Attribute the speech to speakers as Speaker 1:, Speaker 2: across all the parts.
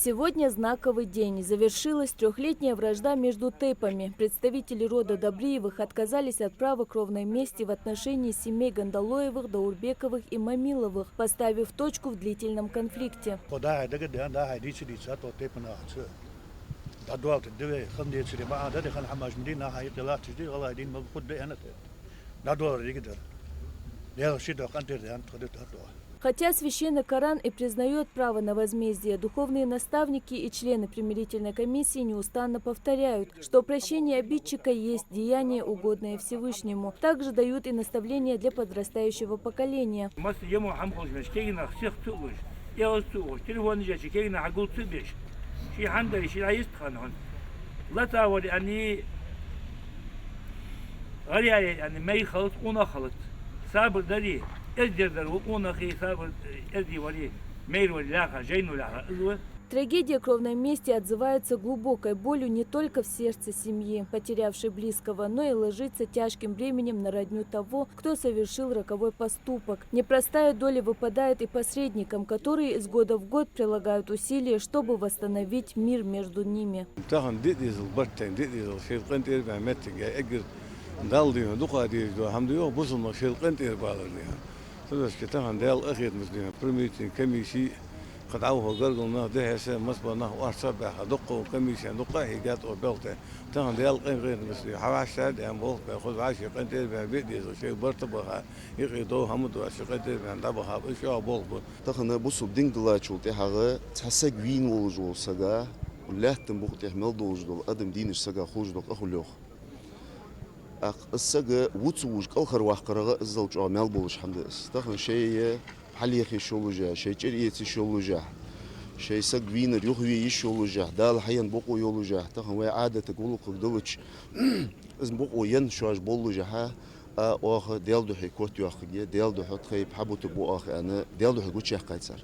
Speaker 1: Сегодня знаковый день. Завершилась трехлетняя вражда между тейпами. Представители рода Добриевых отказались от права кровной мести в отношении семей Гандалоевых, Даурбековых и Мамиловых, поставив точку в длительном конфликте. Хотя священный Коран и признает право на возмездие, духовные наставники и члены примирительной комиссии неустанно повторяют, что прощение обидчика есть деяние, угодное Всевышнему. Также дают и наставления для подрастающего поколения. Трагедия кровной мести отзывается глубокой болью не только в сердце семьи, потерявшей близкого, но и ложится тяжким бременем на родню того, кто совершил роковой поступок. Непростая доля выпадает и посредникам, которые из года в год прилагают усилия, чтобы восстановить мир между ними.
Speaker 2: قطعوه قرقنا ده هسه مصبنا وأرصبح دقوا كميشان دقاه جات وبلته تهان ديال غير مسلم حواشاد أم بول بأخذ عاشق أنت ببيدي شيء برتبها يقيدوا هم دو عاشق أنت بندبها بشوا بول
Speaker 3: تخنا بوسو بدين دلاتشو تهاجة تحسك وين ولجول سجا ولا تنبخ تحمل دوجدول أدم دينش سجا خوج دق أخلوه السجا وتسوج آخر وحقرة الزوج عمل بولش حمد تخنا شيء حليخي شولوجا شيء جريتي شولوجا شيء سقفين اليوهي شولوجا دال حين بقو يولوجا تخن عادة تقول قدوش اسم بقو ين شواش بولوجا ها آخر ديال دو حكوت ياخذ ديال دو حط خيب حبو تبو آخر أنا ديال دو حكوت شيء قايصر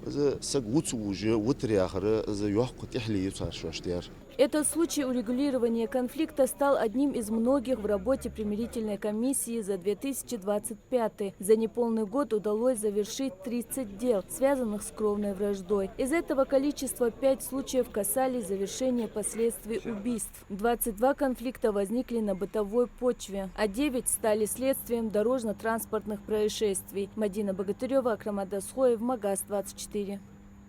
Speaker 3: إذا سق وتسوجا وتري آخر إذا يحكو تحلي يصير شواش ديار.
Speaker 1: Этот случай урегулирования конфликта стал одним из многих в работе примирительной комиссии за 2025. За неполный год удалось завершить 30 дел, связанных с кровной враждой. Из этого количества 5 случаев касались завершения последствий убийств. 22 конфликта возникли на бытовой почве, а 9 стали следствием дорожно-транспортных происшествий. Мадина Богатырева, Акрам Адасхоев, Магаз 24.